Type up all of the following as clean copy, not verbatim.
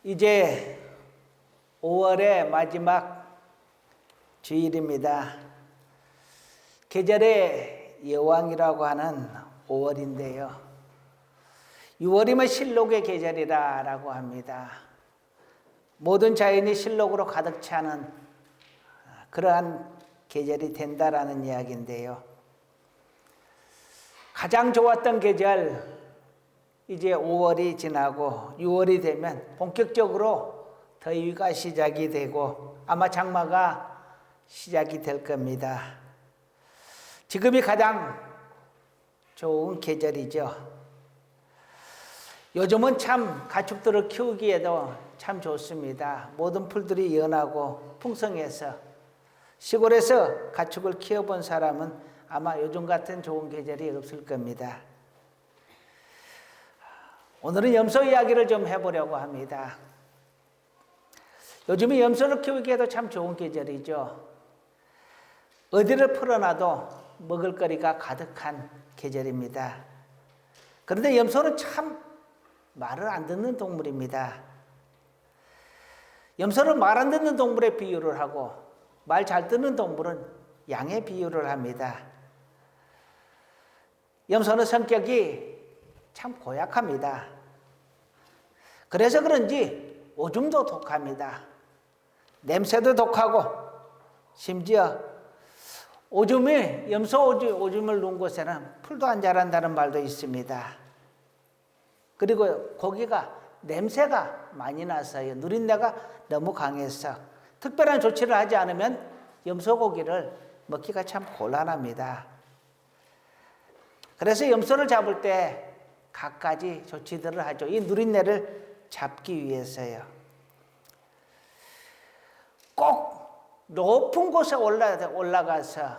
이제 5월의 마지막 주일입니다. 계절의 여왕이라고 하는 5월인데요. 6월이면 실록의 계절이라고 합니다. 모든 자연이 실록으로 가득 차는 그러한 계절이 된다라는 이야기인데요. 가장 좋았던 계절, 이제 5월이 지나고 6월이 되면 본격적으로 더위가 시작이 되고 아마 장마가 시작이 될 겁니다. 지금이 가장 좋은 계절이죠. 요즘은 참 가축들을 키우기에도 참 좋습니다. 모든 풀들이 연하고 풍성해서 시골에서 가축을 키워본 사람은 아마 요즘 같은 좋은 계절이 없을 겁니다. 오늘은 염소 이야기를 좀 해보려고 합니다. 요즘에 염소를 키우기에도 참 좋은 계절이죠. 어디를 풀어놔도 먹을거리가 가득한 계절입니다. 그런데 염소는 참 말을 안 듣는 동물입니다. 염소는 말 안 듣는 동물에 비유를 하고 말 잘 듣는 동물은 양에 비유를 합니다. 염소는 성격이 참 고약합니다. 그래서 그런지 오줌도 독합니다. 냄새도 독하고 심지어 염소 오줌을 누운 곳에는 풀도 안 자란다는 말도 있습니다. 그리고 고기가 냄새가 많이 나서요. 누린내가 너무 강해서 특별한 조치를 하지 않으면 염소 고기를 먹기가 참 곤란합니다. 그래서 염소를 잡을 때 갖가지 조치들을 하죠. 이 누린내를 잡기 위해서요. 꼭 높은 곳에 올라가서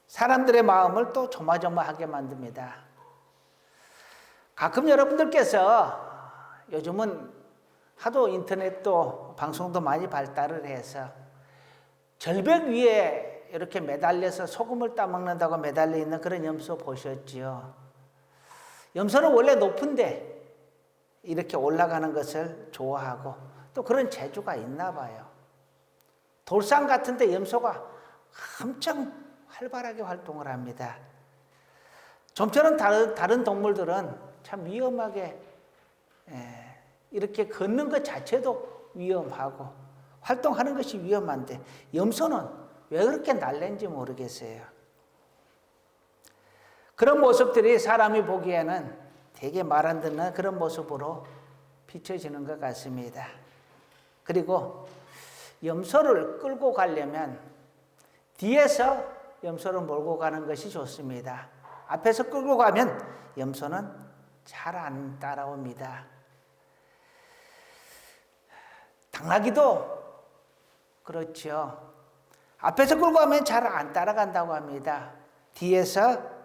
사람들의 마음을 또 조마조마하게 만듭니다. 가끔 여러분들께서 요즘은 하도 인터넷도 방송도 많이 발달을 해서 절벽 위에 이렇게 매달려서 소금을 따먹는다고 매달려 있는 그런 염소 보셨지요? 염소는 원래 높은데 이렇게 올라가는 것을 좋아하고 또 그런 재주가 있나 봐요. 돌산 같은 데 염소가 엄청 활발하게 활동을 합니다. 좀처럼 다른 동물들은 참 위험하게 이렇게 걷는 것 자체도 위험하고 활동하는 것이 위험한데 염소는 왜 그렇게 날랜지 모르겠어요. 그런 모습들이 사람이 보기에는 되게 말 안 듣는 그런 모습으로 비춰지는 것 같습니다. 그리고 염소를 끌고 가려면 뒤에서 염소를 몰고 가는 것이 좋습니다. 앞에서 끌고 가면 염소는 잘 안 따라옵니다. 당나귀도 그렇죠. 앞에서 끌고 가면 잘 안 따라간다고 합니다. 뒤에서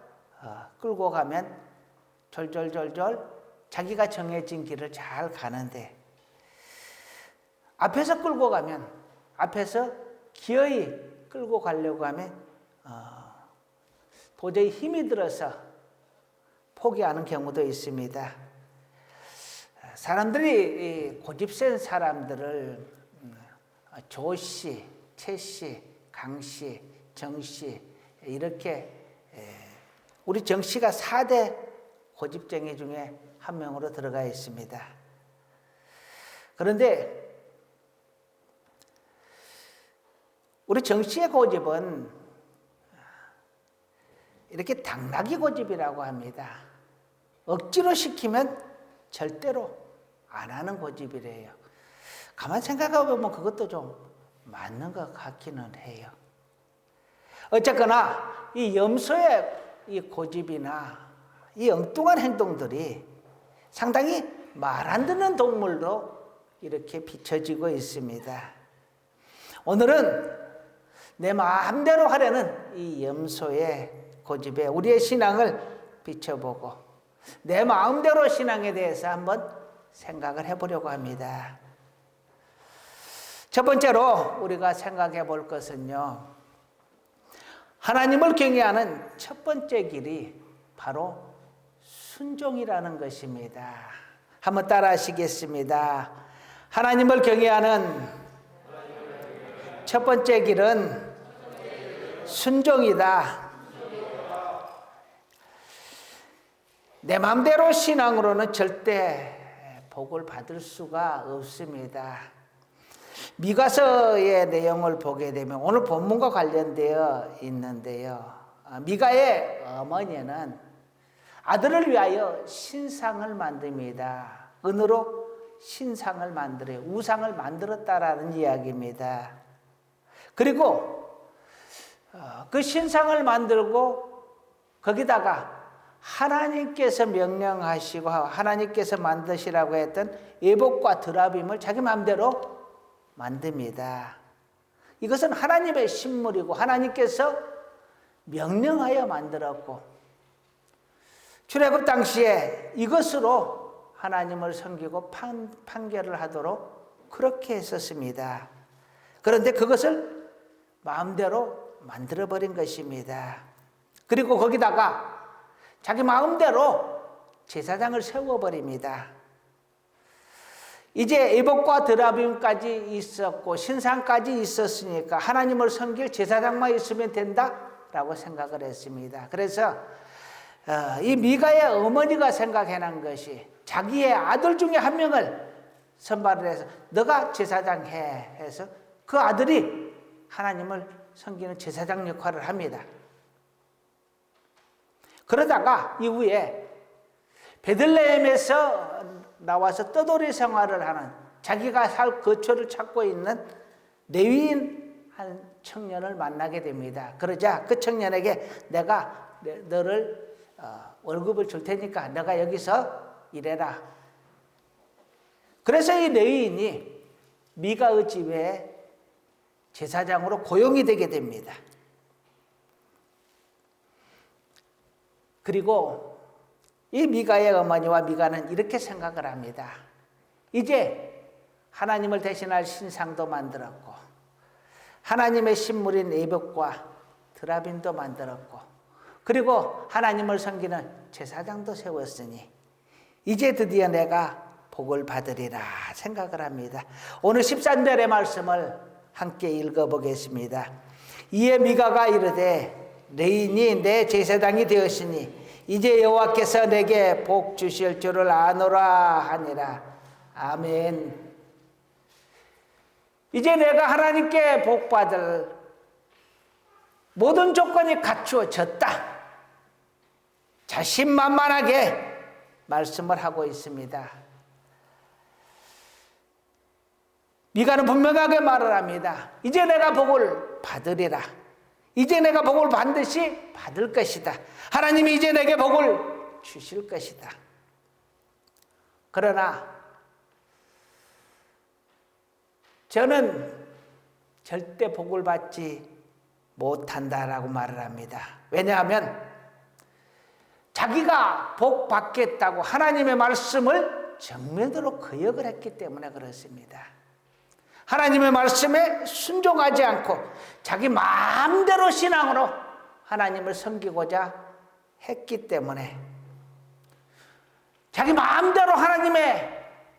끌고 가면 졸졸졸졸 자기가 정해진 길을 잘 가는데 앞에서 끌고 가면 앞에서 기어이 끌고 가려고 하면 도저히 힘이 들어서 포기하는 경우도 있습니다. 사람들이 고집센 사람들을 조씨, 최씨, 강씨, 정씨 이렇게 우리 정씨가 4대 고집쟁이 중에 한 명으로 들어가 있습니다. 그런데 우리 정씨의 고집은 이렇게 당나귀 고집이라고 합니다. 억지로 시키면 절대로 안 하는 고집이래요. 가만 생각해보면 그것도 좀 맞는 것 같기는 해요. 어쨌거나 이 염소의 이 고집이나 이 엉뚱한 행동들이 상당히 말 안 듣는 동물로 이렇게 비춰지고 있습니다. 오늘은 내 마음대로 하려는 이 염소의 고집에 우리의 신앙을 비춰보고 내 마음대로 신앙에 대해서 한번 생각을 해보려고 합니다. 첫 번째로 우리가 생각해 볼 것은요, 하나님을 경외하는 첫 번째 길이 바로 순종이라는 것입니다. 한번 따라 하시겠습니다. 하나님을 경외하는 첫 번째 길은 순종이다. 내 마음대로 신앙으로는 절대 복을 받을 수가 없습니다. 미가서의 내용을 보게 되면 오늘 본문과 관련되어 있는데요. 미가의 어머니는 아들을 위하여 신상을 만듭니다. 은으로 신상을 만들어요. 우상을 만들었다라는 이야기입니다. 그리고 그 신상을 만들고 거기다가 하나님께서 명령하시고 하나님께서 만드시라고 했던 에봇과 드라빔을 자기 마음대로 만듭니다. 이것은 하나님의 신물이고 하나님께서 명령하여 만들었고 출애굽 당시에 이것으로 하나님을 섬기고 판결을 하도록 그렇게 했었습니다. 그런데 그것을 마음대로 만들어버린 것입니다. 그리고 거기다가 자기 마음대로 제사장을 세워버립니다. 이제 에봇과 드라빔까지 있었고 신상까지 있었으니까 하나님을 섬길 제사장만 있으면 된다라고 생각을 했습니다. 그래서 이 미가의 어머니가 생각해낸 것이 자기의 아들 중에 한 명을 선발을 해서 너가 제사장 해 해서 그 아들이 하나님을 섬기는 제사장 역할을 합니다. 그러다가 이후에 베들레헴에서 나와서 떠돌이 생활을 하는 자기가 살 거처를 찾고 있는 레위인 한 청년을 만나게 됩니다. 그러자 그 청년에게 내가 너를 월급을 줄 테니까 너가 여기서 일해라. 그래서 이 레위인이 미가의 집에 제사장으로 고용이 되게 됩니다. 그리고 이 미가의 어머니와 미가는 이렇게 생각을 합니다. 이제 하나님을 대신할 신상도 만들었고 하나님의 신물인 에봇과 드라빔도 만들었고 그리고 하나님을 섬기는 제사장도 세웠으니 이제 드디어 내가 복을 받으리라 생각을 합니다. 오늘 13절의 말씀을 함께 읽어보겠습니다. 이에 미가가 이르되 레인이 내 제사장이 되었으니 이제 여호와께서 내게 복 주실 줄을 아노라 하니라. 아멘. 이제 내가 하나님께 복 받을 모든 조건이 갖추어졌다. 자신만만하게 말씀을 하고 있습니다. 미가는 분명하게 말을 합니다. 이제 내가 복을 받으리라. 이제 내가 복을 반드시 받을 것이다. 하나님이 이제 내게 복을 주실 것이다. 그러나 저는 절대 복을 받지 못한다라고 말을 합니다. 왜냐하면 자기가 복 받겠다고 하나님의 말씀을 정면으로 거역을 했기 때문에 그렇습니다. 하나님의 말씀에 순종하지 않고 자기 마음대로 신앙으로 하나님을 섬기고자 했기 때문에 자기 마음대로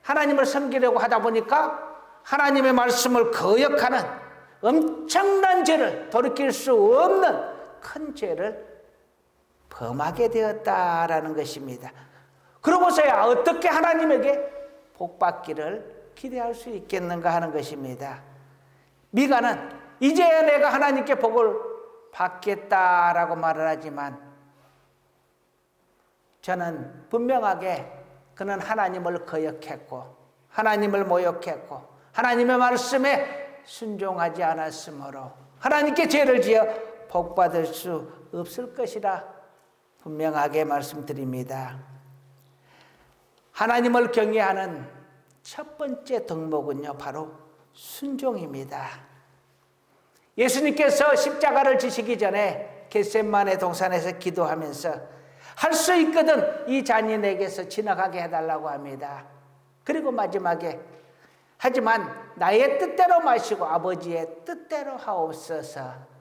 하나님을 섬기려고 하다 보니까 하나님의 말씀을 거역하는 엄청난 죄를 돌이킬 수 없는 큰 죄를 범하게 되었다라는 것입니다. 그러고서야 어떻게 하나님에게 복 받기를 기대할 수 있겠는가 하는 것입니다. 미가는 이제야 내가 하나님께 복을 받겠다라고 말을 하지만 저는 분명하게 그는 하나님을 거역했고 하나님을 모욕했고 하나님의 말씀에 순종하지 않았으므로 하나님께 죄를 지어 복받을 수 없을 것이라 분명하게 말씀드립니다. 하나님을 경외하는 첫 번째 덕목은요, 바로 순종입니다. 예수님께서 십자가를 지시기 전에 겟세마네 동산에서 기도하면서 할 수 있거든 이 잔이 내게서 지나가게 해달라고 합니다. 그리고 마지막에 하지만 나의 뜻대로 마시고 아버지의 뜻대로 하옵소서.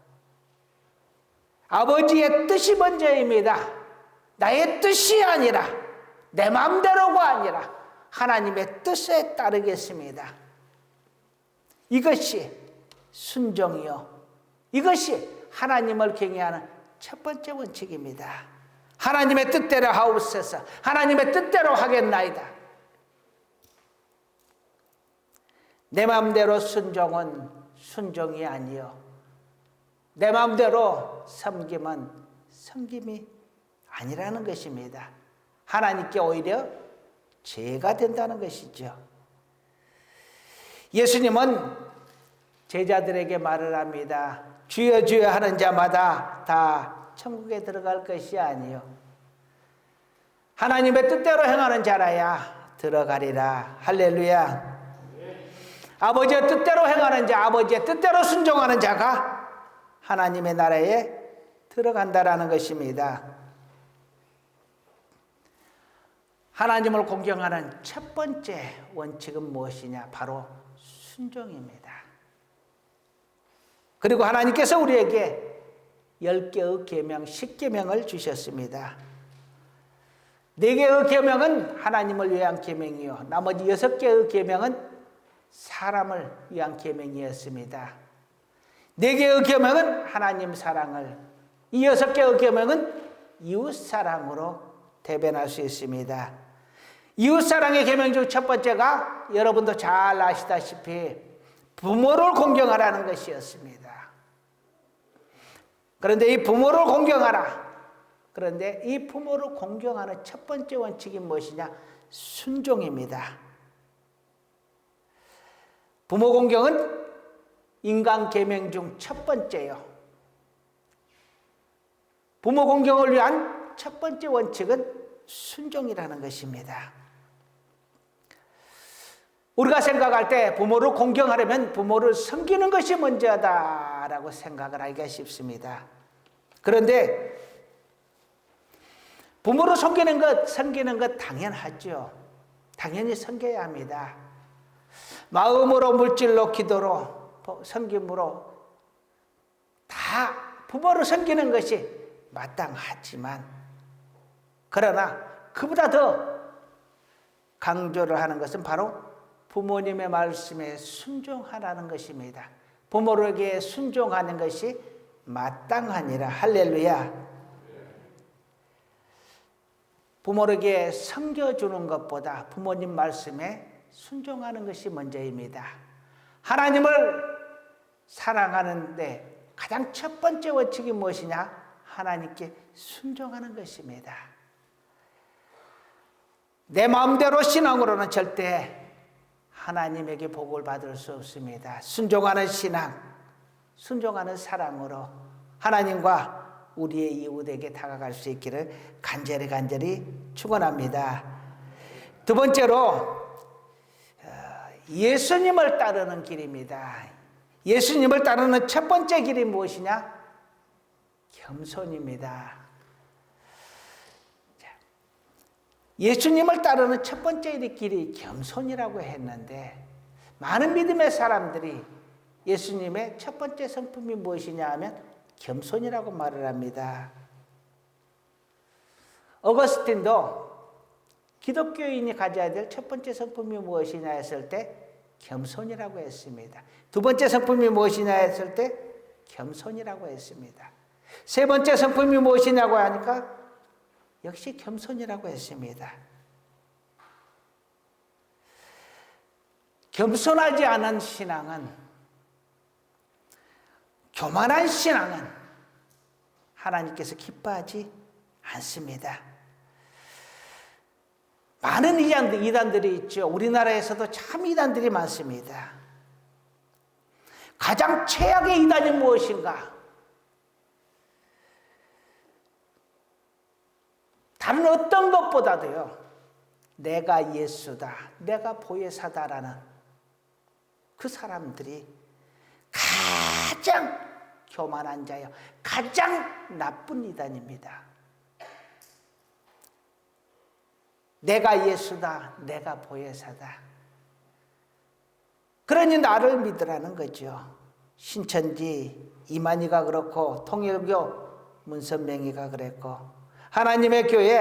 아버지의 뜻이 먼저입니다. 나의 뜻이 아니라 내 마음대로가 아니라 하나님의 뜻에 따르겠습니다. 이것이 순종이요. 이것이 하나님을 경외하는 첫 번째 원칙입니다. 하나님의 뜻대로 하옵소서. 하나님의 뜻대로 하겠나이다. 내 마음대로 순종은 순종이 아니요, 내 마음대로 섬김은 섬김이 아니라는 것입니다. 하나님께 오히려 죄가 된다는 것이죠. 예수님은 제자들에게 말을 합니다. 주여 주여 하는 자마다 다 천국에 들어갈 것이 아니요, 하나님의 뜻대로 행하는 자라야 들어가리라. 할렐루야. 아버지의 뜻대로 행하는 자, 아버지의 뜻대로 순종하는 자가 하나님의 나라에 들어간다라는 것입니다. 하나님을 공경하는 첫 번째 원칙은 무엇이냐? 바로 순종입니다. 그리고 하나님께서 우리에게 10개의 계명, 10계명을 주셨습니다. 4개의 계명은 하나님을 위한 계명이요, 나머지 6개의 계명은 사람을 위한 계명이었습니다. 4개의 계명은 하나님 사랑을, 이 6개의 계명은 이웃 사랑으로 대변할 수 있습니다. 이웃 사랑의 계명 중 첫 번째가 여러분도 잘 아시다시피 부모를 공경하라는 것이었습니다. 그런데 이 부모를 공경하라. 그런데 이 부모를 공경하는 첫 번째 원칙이 무엇이냐? 순종입니다. 부모 공경은 인간 계명 중 첫 번째요. 부모 공경을 위한 첫 번째 원칙은 순종이라는 것입니다. 우리가 생각할 때 부모를 공경하려면 부모를 섬기는 것이 먼저다라고 생각을 하기가 쉽습니다. 그런데 부모를 섬기는 것 당연하죠. 당연히 섬겨야 합니다. 마음으로, 물질로, 기도로, 섬김으로 다 부모를 섬기는 것이 마땅하지만, 그러나 그보다 더 강조를 하는 것은 바로 부모님의 말씀에 순종하라는 것입니다. 부모에게 순종하는 것이 마땅하니라. 할렐루야. 부모에게 섬겨주는 것보다 부모님 말씀에 순종하는 것이 먼저입니다. 하나님을 사랑하는데 가장 첫 번째 원칙이 무엇이냐? 하나님께 순종하는 것입니다. 내 마음대로 신앙으로는 절대 하나님에게 복을 받을 수 없습니다. 순종하는 신앙, 순종하는 사랑으로 하나님과 우리의 이웃에게 다가갈 수 있기를 간절히 축원합니다. 두 번째로 예수님을 따르는 길입니다. 예수님을 따르는 첫 번째 길이 무엇이냐? 겸손입니다. 예수님을 따르는 첫 번째 길이 겸손이라고 했는데, 많은 믿음의 사람들이 예수님의 첫 번째 성품이 무엇이냐 하면 겸손이라고 말을 합니다. 어거스틴도 기독교인이 가져야 될 첫 번째 성품이 무엇이냐 했을 때 겸손이라고 했습니다. 두 번째 성품이 무엇이냐 했을 때 겸손이라고 했습니다. 세 번째 성품이 무엇이냐고 하니까 역시 겸손이라고 했습니다. 겸손하지 않은 신앙은, 교만한 신앙은 하나님께서 기뻐하지 않습니다. 많은 이단들이 있죠. 우리나라에서도 참 이단들이 많습니다. 가장 최악의 이단이 무엇인가? 다른 어떤 것보다도요, 내가 예수다, 내가 보혜사다라는 그 사람들이 가장 교만한 자요, 가장 나쁜 이단입니다. 내가 예수다, 내가 보혜사다. 그러니 나를 믿으라는 거죠. 신천지 이만희가 그렇고, 통일교 문선명이가 그랬고, 하나님의 교회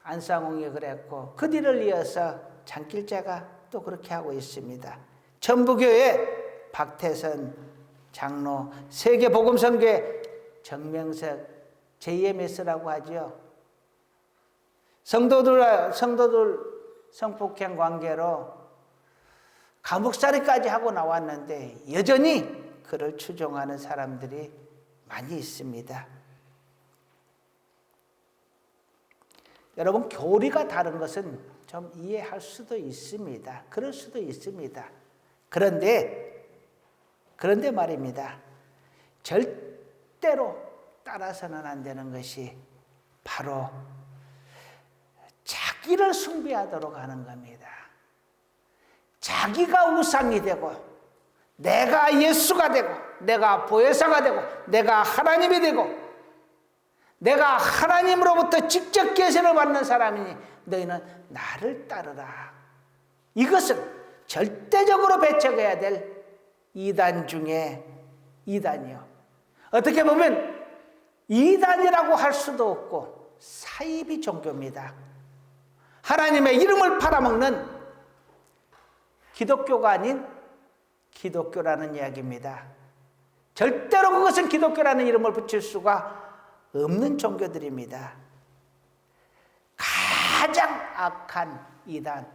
안상홍이 그랬고, 그 뒤를 이어서 장길자가 아직도 그렇게 하고 있습니다. 천부교회 박태선 장로, 세계복음선교회 정명석 JMS라고 하죠. 성도들 성폭행 관계로 감옥살이까지 하고 나왔는데 여전히 그를 추종하는 사람들이 많이 있습니다. 여러분, 교리가 다른 것은 좀 이해할 수도 있습니다. 그럴 수도 있습니다. 그런데 말입니다. 절대로 따라서는 안 되는 것이 바로 자기를 숭배하도록 하는 겁니다. 자기가 우상이 되고, 내가 예수가 되고, 내가 보혜사가 되고, 내가 하나님이 되고, 내가 하나님으로부터 직접 계시를 받는 사람이니 너희는 나를 따르라. 이것은 절대적으로 배척해야 될 이단 중에 이단이요. 어떻게 보면 이단이라고 할 수도 없고 사이비 종교입니다. 하나님의 이름을 팔아먹는 기독교가 아닌 기독교라는 이야기입니다. 절대로 그것은 기독교라는 이름을 붙일 수가 없는 종교들입니다. 가장 악한 이단,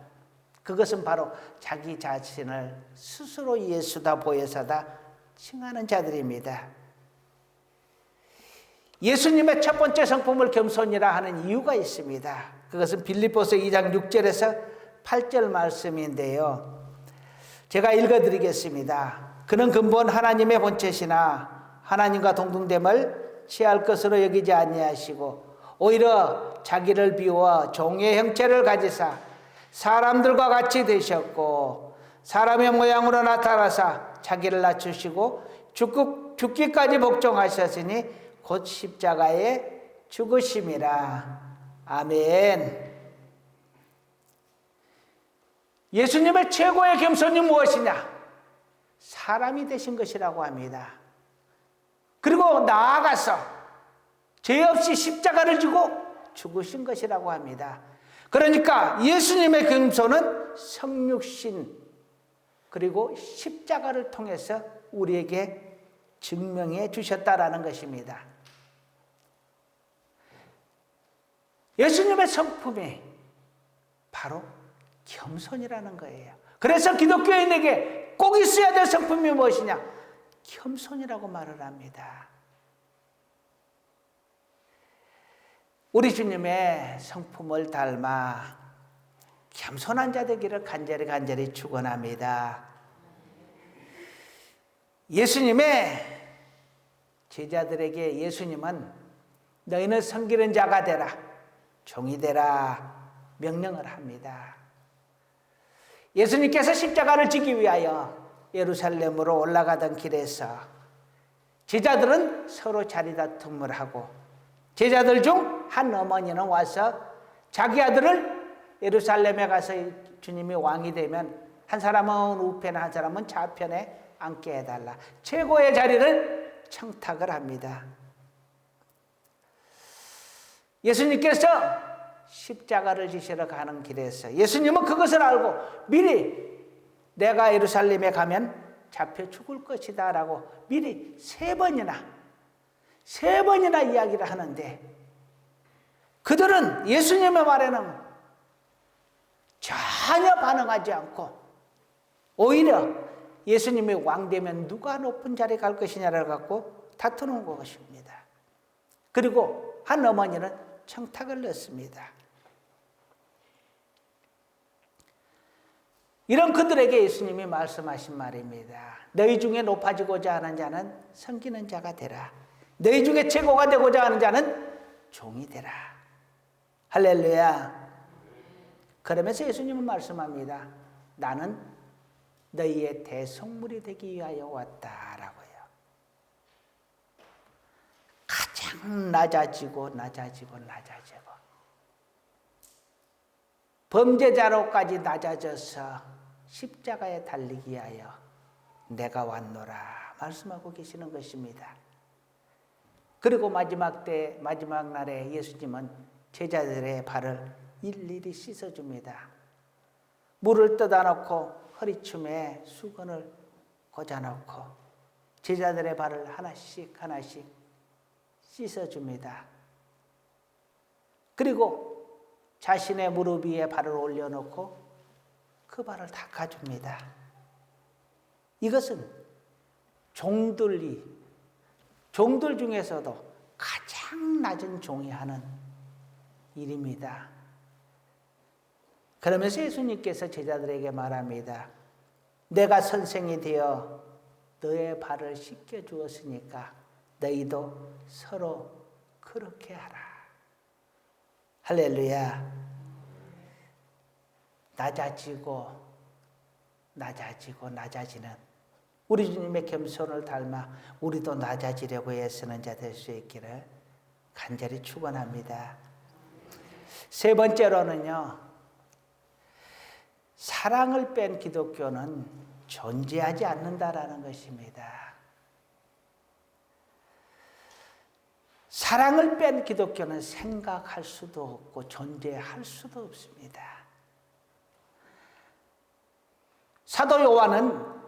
그것은 바로 자기 자신을 스스로 예수다 보혜사다 칭하는 자들입니다. 예수님의 첫 번째 성품을 겸손이라 하는 이유가 있습니다. 그것은 빌립보서 2장 6절에서 8절 말씀인데요. 제가 읽어드리겠습니다. 그는 근본 하나님의 본체시나 하나님과 동등됨을 취할 것으로 여기지 아니하시고 오히려 자기를 비워 종의 형체를 가지사 사람들과 같이 되셨고 사람의 모양으로 나타나사 자기를 낮추시고 죽기까지 복종하셨으니 곧 십자가에 죽으심이라. 아멘. 예수님의 최고의 겸손이 무엇이냐? 사람이 되신 것이라고 합니다. 그리고 나아가서 죄 없이 십자가를 지고 죽으신 것이라고 합니다. 그러니까 예수님의 겸손은 성육신 그리고 십자가를 통해서 우리에게 증명해 주셨다라는 것입니다. 예수님의 성품이 바로 겸손이라는 거예요. 그래서 기독교인에게 꼭 있어야 될 성품이 무엇이냐? 겸손이라고 말을 합니다. 우리 주님의 성품을 닮아 겸손한 자 되기를 간절히 축원합니다. 예수님의 제자들에게 예수님은 너희는 섬기는 자가 되라, 종이 되라 명령을 합니다. 예수님께서 십자가를 지기 위하여 예루살렘으로 올라가던 길에서 제자들은 서로 자리다툼을 하고 제자들 중 한 어머니는 와서 자기 아들을 예루살렘에 가서 주님이 왕이 되면 한 사람은 우편에 한 사람은 좌편에 앉게 해달라. 최고의 자리를 청탁을 합니다. 예수님께서 십자가를 지시러 가는 길에서 예수님은 그것을 알고 미리 내가 예루살렘에 가면 잡혀 죽을 것이다 라고 미리 세 번이나 이야기를 하는데 그들은 예수님의 말에는 전혀 반응하지 않고 오히려 예수님이 왕 되면 누가 높은 자리에 갈 것이냐를 갖고 다투는 것입니다. 그리고 한 어머니는 청탁을 넣습니다. 이런 그들에게 예수님이 말씀하신 말입니다. 너희 중에 높아지고자 하는 자는 섬기는 자가 되라. 너희 중에 최고가 되고자 하는 자는 종이 되라. 할렐루야. 그러면서 예수님은 말씀합니다. 나는 너희의 대속물이 되기 위하여 왔다라고요. 가장 낮아지고 범죄자로까지 낮아져서 십자가에 달리기 위하여 내가 왔노라 말씀하고 계시는 것입니다. 그리고 마지막 날에 예수님은 제자들의 발을 일일이 씻어줍니다. 물을 떠다 놓고 허리춤에 수건을 꽂아 놓고 제자들의 발을 하나씩 하나씩 씻어줍니다. 그리고 자신의 무릎 위에 발을 올려놓고 그 발을 닦아줍니다. 이것은 종들 중에서도 가장 낮은 종이 하는 일입니다. 그러면서 예수님께서 제자들에게 말합니다. 내가 선생이 되어 너의 발을 씻겨 주었으니까 너희도 서로 그렇게 하라. 할렐루야. 낮아지는 우리 주님의 겸손을 닮아 우리도 낮아지려고 애쓰는 자 될 수 있기를 간절히 축원합니다. 세 번째로는요, 사랑을 뺀 기독교는 존재하지 않는다라는 것입니다. 사랑을 뺀 기독교는 생각할 수도 없고 존재할 수도 없습니다. 사도 요한은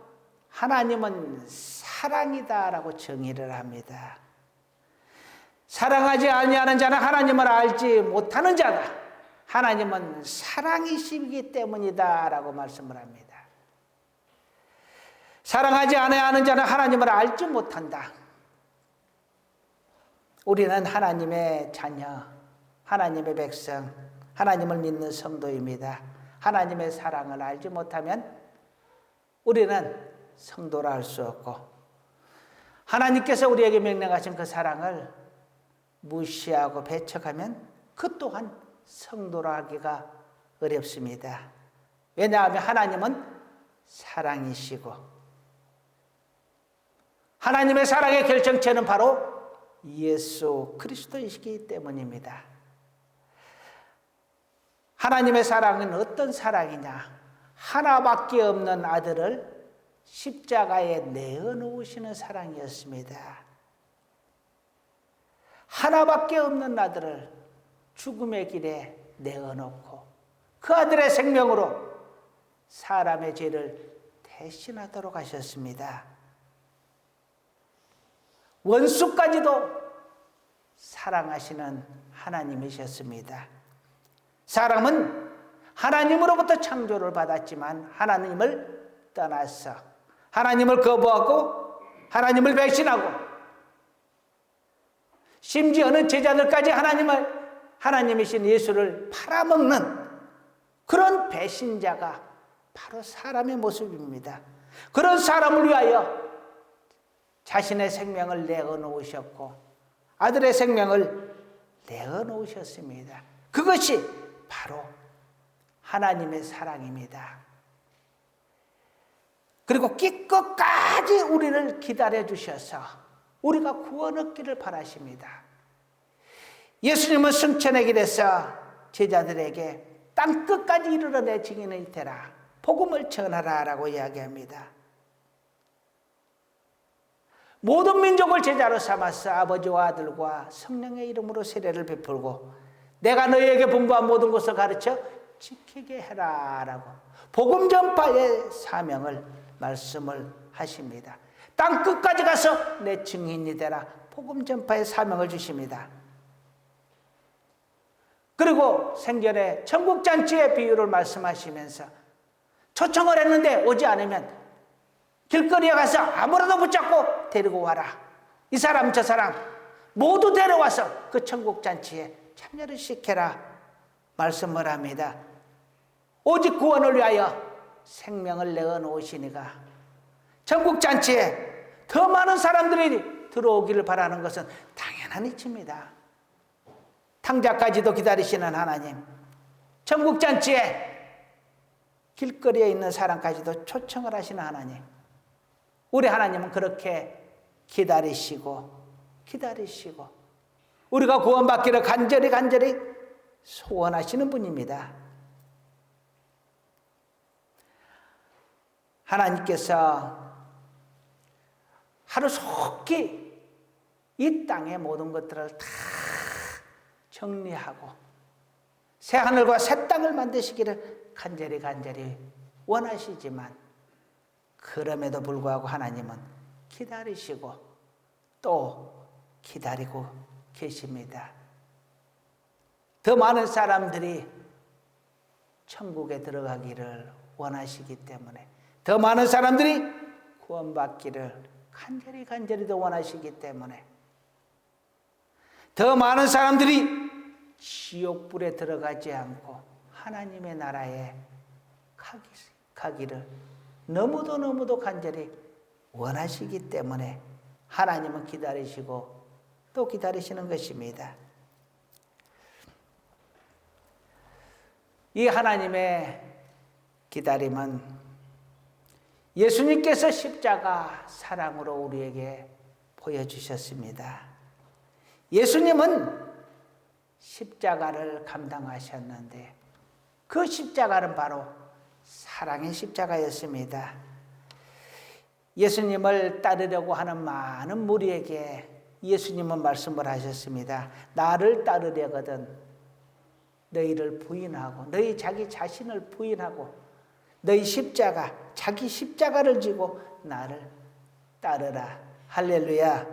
하나님은 사랑이다라고 정의를 합니다. 사랑하지 아니하는 자는 하나님을 알지 못하는 자다. 하나님은 사랑이시기 때문이다라고 말씀을 합니다. 사랑하지 아니하는 자는 하나님을 알지 못한다. 우리는 하나님의 자녀, 하나님의 백성, 하나님을 믿는 성도입니다. 하나님의 사랑을 알지 못하면 우리는 성도라 할 수 없고, 하나님께서 우리에게 명령하신 그 사랑을 무시하고 배척하면 그 또한 성도라 하기가 어렵습니다. 왜냐하면 하나님은 사랑이시고 하나님의 사랑의 결정체는 바로 예수 그리스도이시기 때문입니다. 하나님의 사랑은 어떤 사랑이냐? 하나밖에 없는 아들을 십자가에 내어놓으시는 사랑이었습니다. 하나밖에 없는 아들을 죽음의 길에 내어놓고 그 아들의 생명으로 사람의 죄를 대신하도록 하셨습니다. 원수까지도 사랑하시는 하나님이셨습니다. 사람은 하나님으로부터 창조를 받았지만 하나님을 떠나서 하나님을 거부하고 하나님을 배신하고 심지어는 제자들까지 하나님이신 예수를 팔아먹는 그런 배신자가 바로 사람의 모습입니다. 그런 사람을 위하여 자신의 생명을 내어놓으셨고 아들의 생명을 내어놓으셨습니다. 그것이 바로 하나님의 사랑입니다. 그리고 기껏까지 우리를 기다려주셔서 우리가 구원 얻기를 바라십니다. 예수님은 승천의 길에서 제자들에게 땅끝까지 이르러 내 증인이 되라, 복음을 전하라 라고 이야기합니다. 모든 민족을 제자로 삼아서 아버지와 아들과 성령의 이름으로 세례를 베풀고 내가 너희에게 분부한 모든 것을 가르쳐 지키게 해라 라고 복음 전파의 사명을 말씀을 하십니다. 땅끝까지 가서 내 증인이 되라, 복음 전파의 사명을 주십니다. 그리고 생전에 천국잔치의 비유를 말씀하시면서 초청을 했는데 오지 않으면 길거리에 가서 아무라도 붙잡고 데리고 와라. 이 사람 저 사람 모두 데려와서 그 천국잔치에 참여를 시켜라 말씀을 합니다. 오직 구원을 위하여 생명을 내어놓으시니가 천국잔치에 더 많은 사람들이 들어오기를 바라는 것은 당연한 이치입니다. 탕자까지도 기다리시는 하나님, 천국잔치에 길거리에 있는 사람까지도 초청을 하시는 하나님, 우리 하나님은 그렇게 기다리시고 우리가 구원받기를 간절히 소원하시는 분입니다. 하나님께서 하루속히 이 땅의 모든 것들을 다 정리하고 새 하늘과 새 땅을 만드시기를 간절히 원하시지만 그럼에도 불구하고 하나님은 기다리시고 또 기다리고 계십니다. 더 많은 사람들이 천국에 들어가기를 원하시기 때문에, 더 많은 사람들이 구원받기를 간절히 더 원하시기 때문에, 더 많은 사람들이 지옥불에 들어가지 않고 하나님의 나라에 가기를 너무도 간절히 원하시기 때문에 하나님은 기다리시고 또 기다리시는 것입니다. 이 하나님의 기다림은 예수님께서 십자가 사랑으로 우리에게 보여주셨습니다. 예수님은 십자가를 감당하셨는데 그 십자가는 바로 사랑의 십자가였습니다. 예수님을 따르려고 하는 많은 무리에게 예수님은 말씀을 하셨습니다. 나를 따르려거든 너희를 부인하고 너희 자기 자신을 부인하고 너희 십자가, 자기 십자가를 지고 나를 따르라. 할렐루야.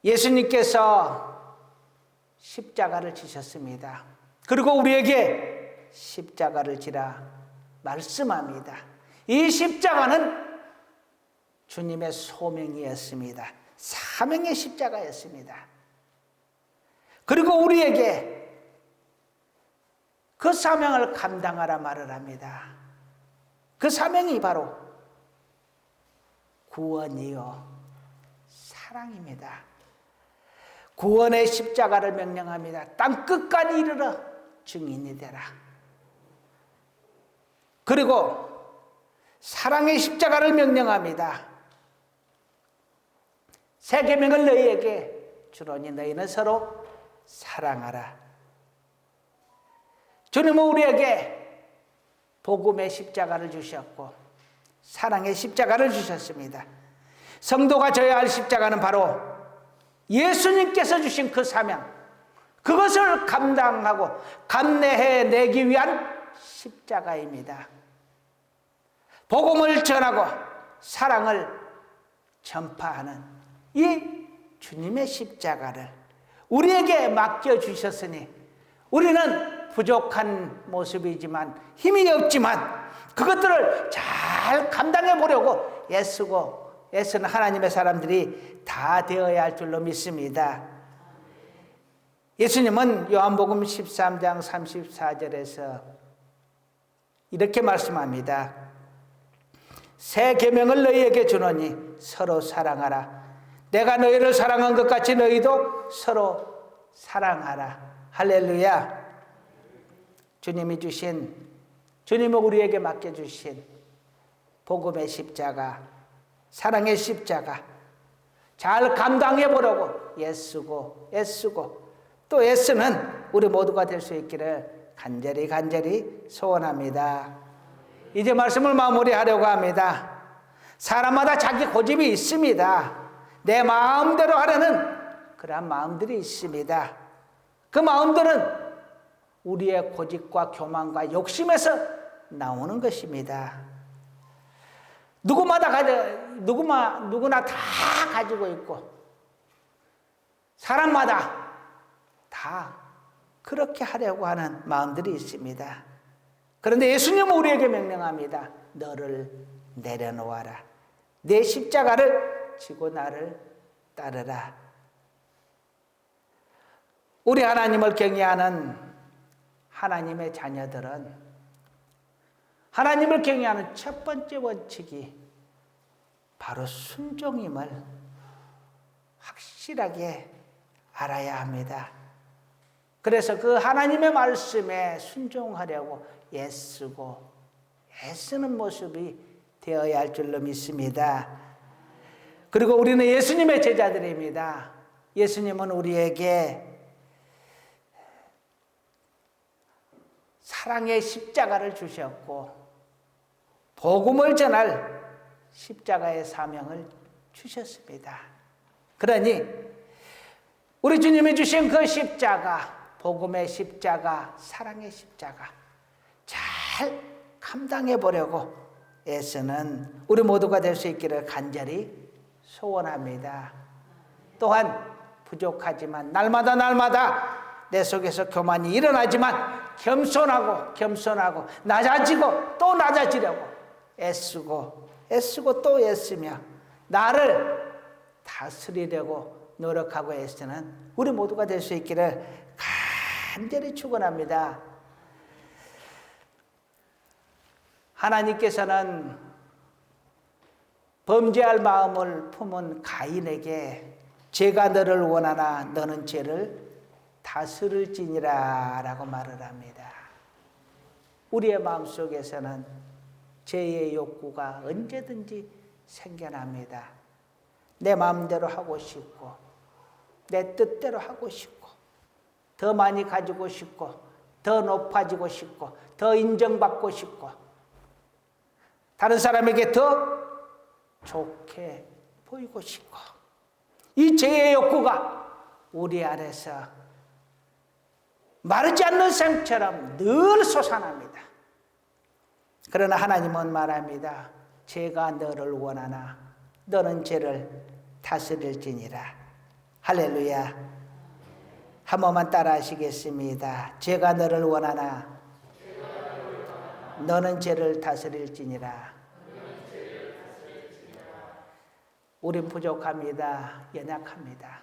예수님께서 십자가를 지셨습니다. 그리고 우리에게 십자가를 지라 말씀합니다. 이 십자가는 주님의 소명이었습니다. 사명의 십자가였습니다. 그리고 우리에게 그 사명을 감당하라 말을 합니다. 그 사명이 바로 구원이요 사랑입니다. 구원의 십자가를 명령합니다. 땅끝까지 이르러 증인이 되라. 그리고 사랑의 십자가를 명령합니다. 새 계명을 너희에게 주노니 너희는 서로 사랑하라. 주님은 우리에게 복음의 십자가를 주셨고 사랑의 십자가를 주셨습니다. 성도가 져야 할 십자가는 바로 예수님께서 주신 그 사명, 그것을 감당하고 감내해내기 위한 십자가입니다. 복음을 전하고 사랑을 전파하는 이 주님의 십자가를 우리에게 맡겨주셨으니 우리는 부족한 모습이지만 힘이 없지만 그것들을 잘 감당해 보려고 애쓰는 하나님의 사람들이 다 되어야 할 줄로 믿습니다. 예수님은 요한복음 13장 34절에서 이렇게 말씀합니다. 새 계명을 너희에게 주노니 서로 사랑하라. 내가 너희를 사랑한 것 같이 너희도 서로 사랑하라. 할렐루야. 주님이 우리에게 맡겨주신 복음의 십자가, 사랑의 십자가 잘 감당해 보려고 애쓰고 또 애쓰는 우리 모두가 될 수 있기를 간절히 소원합니다. 이제 말씀을 마무리하려고 합니다. 사람마다 자기 고집이 있습니다. 내 마음대로 하려는 그러한 마음들이 있습니다. 그 마음들은 우리의 고집과 교만과 욕심에서 나오는 것입니다. 누구나 다 가지고 있고 사람마다 다 그렇게 하려고 하는 마음들이 있습니다. 그런데 예수님은 우리에게 명령합니다. 너를 내려놓아라. 내 십자가를 지고 나를 따르라. 우리 하나님을 경외하는 하나님의 자녀들은 하나님을 경외하는 첫 번째 원칙이 바로 순종임을 확실하게 알아야 합니다. 그래서 그 하나님의 말씀에 순종하려고 애쓰는 모습이 되어야 할 줄로 믿습니다. 그리고 우리는 예수님의 제자들입니다. 예수님은 우리에게 사랑의 십자가를 주셨고 복음을 전할 십자가의 사명을 주셨습니다. 그러니 우리 주님이 주신 그 십자가, 복음의 십자가, 사랑의 십자가 잘 감당해 보려고 애쓰는 우리 모두가 될 수 있기를 간절히 소원합니다. 또한 부족하지만 날마다 내 속에서 교만이 일어나지만 겸손하고 낮아지고 또 낮아지려고 애쓰고 또 애쓰며 나를 다스리려고 노력하고 애쓰는 우리 모두가 될 수 있기를 간절히 축원합니다. 하나님께서는 범죄할 마음을 품은 가인에게 죄가 너를 원하나 너는 죄를 다스릴지니라 라고 말을 합니다. 우리의 마음속에서는 죄의 욕구가 언제든지 생겨납니다. 내 마음대로 하고 싶고 내 뜻대로 하고 싶고 더 많이 가지고 싶고 더 높아지고 싶고 더 인정받고 싶고 다른 사람에게 더 좋게 보이고 싶고 이 죄의 욕구가 우리 안에서 마르지 않는 샘처럼 늘 솟아납니다. 그러나 하나님은 말합니다. 죄가 너를 원하나 너는 죄를 다스릴지니라. 할렐루야. 한 번만 따라 하시겠습니다. 죄가 너를 원하나 너는 죄를 다스릴지니라. 우린 부족합니다. 연약합니다.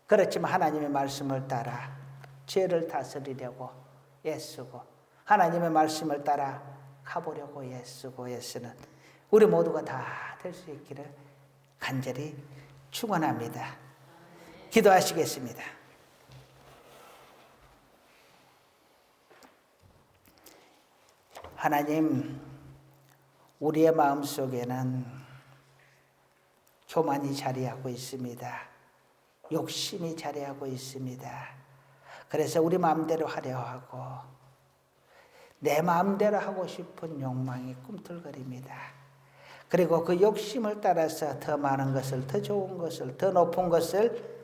그렇지만 하나님의 말씀을 따라 죄를 다스리려고 애쓰고 하나님의 말씀을 따라 가보려고 애쓰는 우리 모두가 다 될 수 있기를 간절히 축원합니다. 기도하시겠습니다. 하나님, 우리의 마음속에는 교만이 자리하고 있습니다. 욕심이 자리하고 있습니다. 그래서 우리 마음대로 하려 하고 내 마음대로 하고 싶은 욕망이 꿈틀거립니다. 그리고 그 욕심을 따라서 더 많은 것을, 더 좋은 것을, 더 높은 것을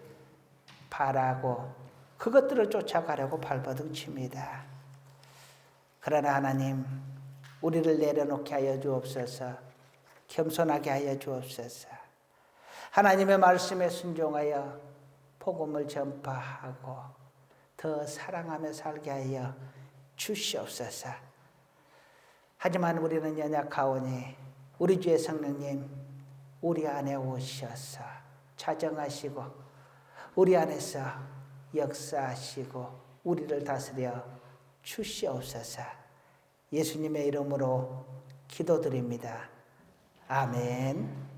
바라고 그것들을 쫓아가려고 발버둥칩니다. 그러나 하나님, 우리를 내려놓게 하여 주옵소서. 겸손하게 하여 주옵소서. 하나님의 말씀에 순종하여 복음을 전파하고 더 사랑하며 살게 하여 주시옵소서. 하지만 우리는 연약하오니 우리 주의 성령님 우리 안에 오셔서 자정하시고 우리 안에서 역사하시고 우리를 다스려 주시옵소서. 예수님의 이름으로 기도드립니다. 아멘.